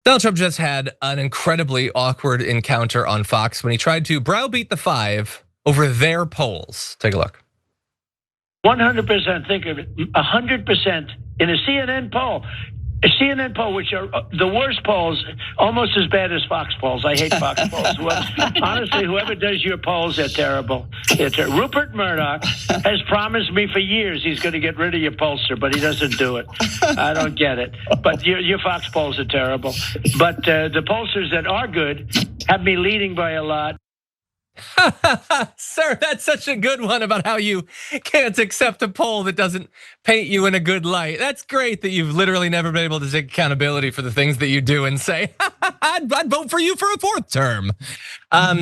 Donald Trump just had an incredibly awkward encounter on Fox when he tried to browbeat the five over their polls. Take a look. 100%, think of it, 100% in a CNN poll. A CNN poll, which are the worst polls, almost as bad as Fox polls. I hate Fox polls. Honestly, whoever does your polls, they're terrible. Rupert Murdoch has promised me for years he's going to get rid of your pollster, but he doesn't do it. I don't get it. But your Fox polls are terrible. But the pollsters that are good have me leading by a lot. Sir, that's such a good one about how you can't accept a poll that doesn't paint you in a good light. That's great that you've literally never been able to take accountability for the things that you do and say, I'd vote for you for a fourth term.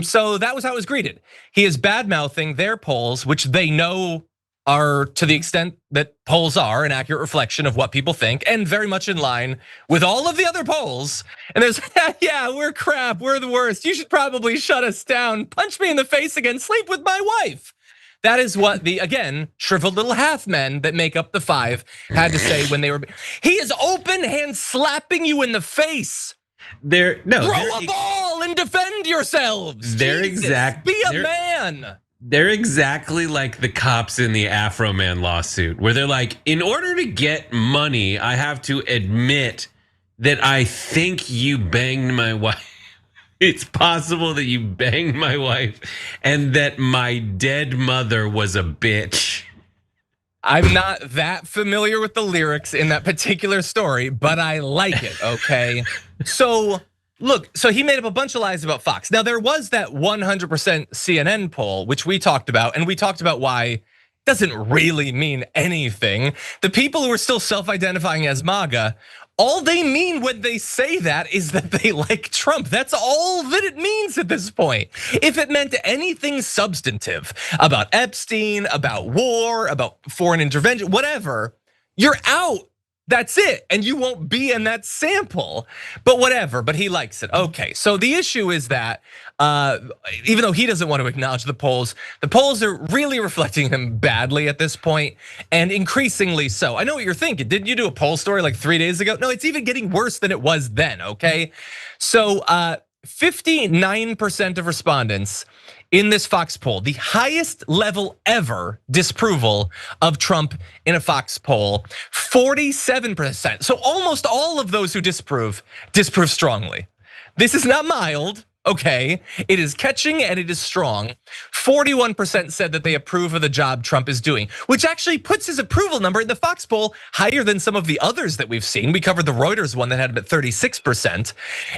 So that was how it was greeted. He is bad-mouthing their polls, which they know are, to the extent that polls are, an accurate reflection of what people think and very much in line with all of the other polls. And there's, yeah, we're crap, we're the worst. You should probably shut us down, punch me in the face again, sleep with my wife. That is what the, again, shriveled little half men that make up the five had to say when they were, he is open hand slapping you in the face. Throw a ball and defend yourselves. Be a man. They're exactly like the cops in the Afro Man lawsuit, where they're like, in order to get money, I have to admit that I think you banged my wife. It's possible that you banged my wife and that my dead mother was a bitch. I'm not that familiar with the lyrics in that particular story, but I like it, okay? So look, so he made up a bunch of lies about Fox. Now there was that 100% CNN poll, which we talked about, and we talked about why it doesn't really mean anything. The people who are still self-identifying as MAGA, all they mean when they say that is that they like Trump. That's all that it means at this point. If it meant anything substantive about Epstein, about war, about foreign intervention, whatever, you're out. That's it, and you won't be in that sample, but whatever, but he likes it. Okay, so the issue is that even though he doesn't want to acknowledge the polls are really reflecting him badly at this point, and increasingly so. I know what you're thinking, didn't you do a poll story like 3 days ago? No, it's even getting worse than it was then, okay? So 59% of respondents in this Fox poll, the highest level ever disapproval of Trump in a Fox poll, 47%. So almost all of those who disapprove strongly. This is not mild, okay? It is catching and it is strong. 41% said that they approve of the job Trump is doing, which actually puts his approval number in the Fox poll higher than some of the others that we've seen. We covered the Reuters one that had about 36%.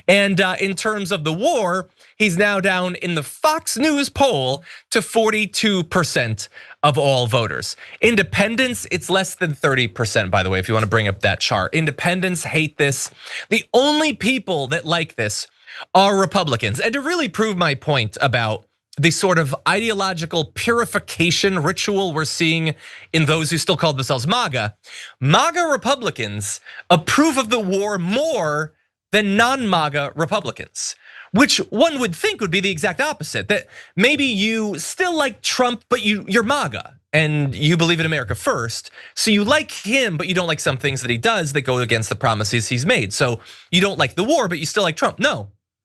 And in terms of the war, he's now down in the Fox News poll to 42% of all voters. Independents, it's less than 30%, by the way, if you want to bring up that chart. Independents hate this. The only people that like this are Republicans. And to really prove my point about the sort of ideological purification ritual we're seeing in those who still call themselves MAGA, MAGA Republicans approve of the war more than non-MAGA Republicans, which one would think would be the exact opposite, that maybe you still like Trump, but you're MAGA and you believe in America first. So you like him, but you don't like some things that he does that go against the promises he's made. So you don't like the war, but you still like Trump.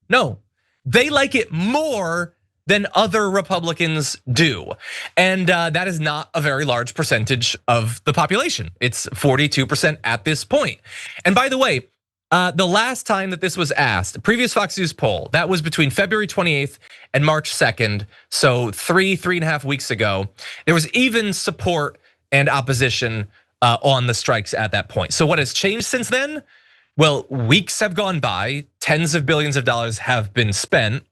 No, they like it more than other Republicans do. And that is not a very large percentage of the population. It's 42% at this point. And by the way, the last time that this was asked, previous Fox News poll, that was between February 28th and March 2nd. So 3.5 weeks ago, there was even support and opposition on the strikes at that point. So what has changed since then? Well, weeks have gone by, tens of billions of dollars have been spent.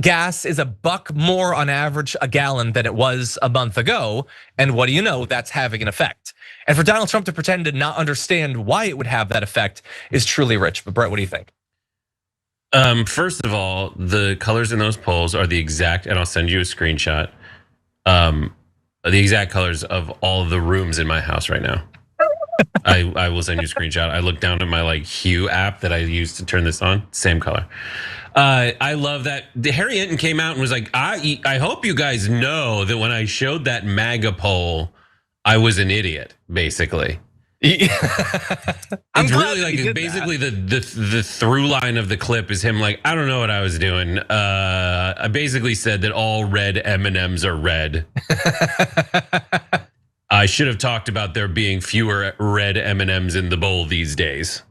Gas is $1 more on average a gallon than it was a month ago. And what do you know, that's having an effect. And for Donald Trump to pretend to not understand why it would have that effect is truly rich. But Brett, what do you think? First of all, the colors in those polls are the exact, and I'll send you a screenshot, the exact colors of all the rooms in my house right now. I will send you a screenshot. I looked down at my like Hue app that I use to turn this on, same color. I love that. Harry Hinton came out and was like, I hope you guys know that when I showed that MAGA poll, I was an idiot, basically. I'm It's glad really that like he did basically the through line of the clip is him like, I don't know what I was doing. I basically said that all red M&Ms are red. I should have talked about there being fewer red M&Ms in the bowl these days.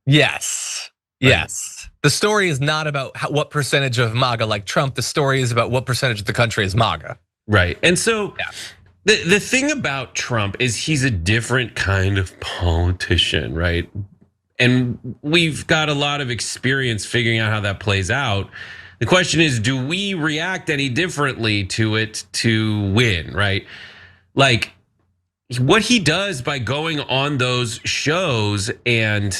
Yes. Yes. The story is not about what percentage of MAGA like Trump. The story is about what percentage of the country is MAGA. Right. And so Yeah. the thing about Trump is he's a different kind of politician, right? And we've got a lot of experience figuring out how that plays out. The question is, do we react any differently to it to win, right? Like what he does by going on those shows and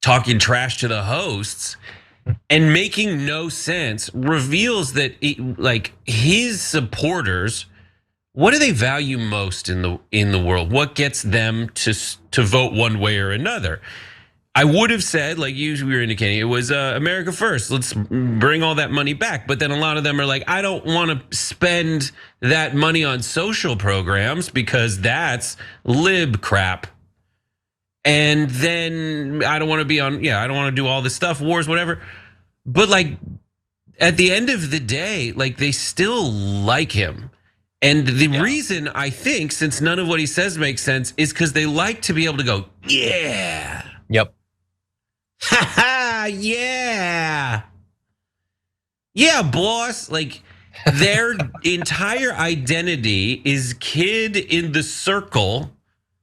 talking trash to the hosts and making no sense reveals that like his supporters, what do they value most in the world? What gets them to vote one way or another? I would have said, like you were indicating, it was America first. Let's bring all that money back. But then a lot of them are like, I don't want to spend that money on social programs because that's lib crap. And then I don't want to be on, I don't want to do all this stuff, wars, whatever. But like at the end of the day, like they still like him. And the reason I think, since none of what he says makes sense, is because they like to be able to go, yeah. Yep. Ha yeah. Yeah, boss. Like their entire identity is kid in the circle.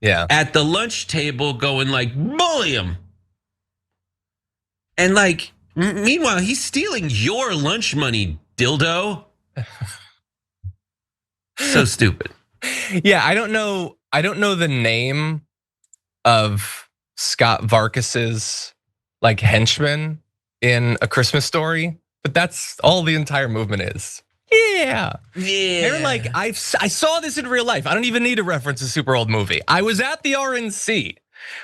Yeah. At the lunch table going like, bully him. And like, meanwhile, he's stealing your lunch money, dildo. So stupid. Yeah, I don't know the name of Scott Vargas's like henchman in A Christmas Story, but that's all the entire movement is. Yeah. They're like, I saw this in real life. I don't even need to reference a super old movie. I was at the RNC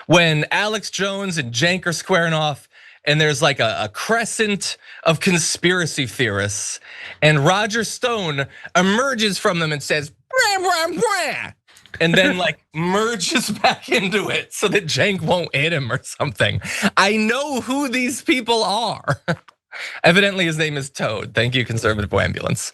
when Alex Jones and Cenk are squaring off, and there's like a crescent of conspiracy theorists, and Roger Stone emerges from them and says, "Brah, brah, brah," and then like merges back into it so that Cenk won't hit him or something. I know who these people are. Evidently his name is Toad. Thank you, Conservative Ambulance.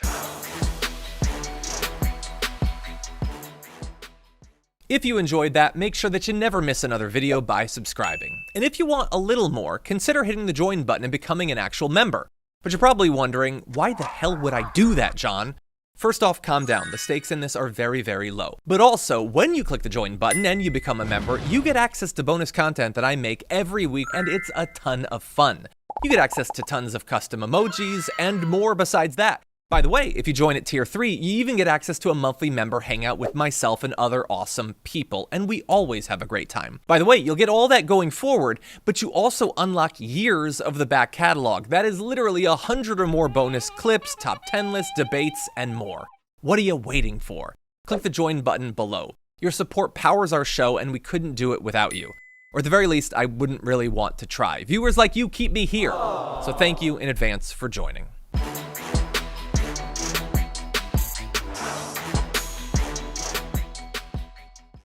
If you enjoyed that, make sure that you never miss another video by subscribing. And if you want a little more, consider hitting the join button and becoming an actual member. But you're probably wondering, why the hell would I do that, John? First off, calm down. The stakes in this are very, very low. But also, when you click the join button and you become a member, you get access to bonus content that I make every week, and it's a ton of fun. You get access to tons of custom emojis and more besides that. By the way, if you join at tier 3, you even get access to a monthly member hangout with myself and other awesome people, and we always have a great time. By the way, you'll get all that going forward, but you also unlock years of the back catalog. That is literally 100 or more bonus clips, top 10 lists, debates, and more. What are you waiting for? Click the join button below. Your support powers our show, and we couldn't do it without you. Or at the very least, I wouldn't really want to try. Viewers like you keep me here. So thank you in advance for joining.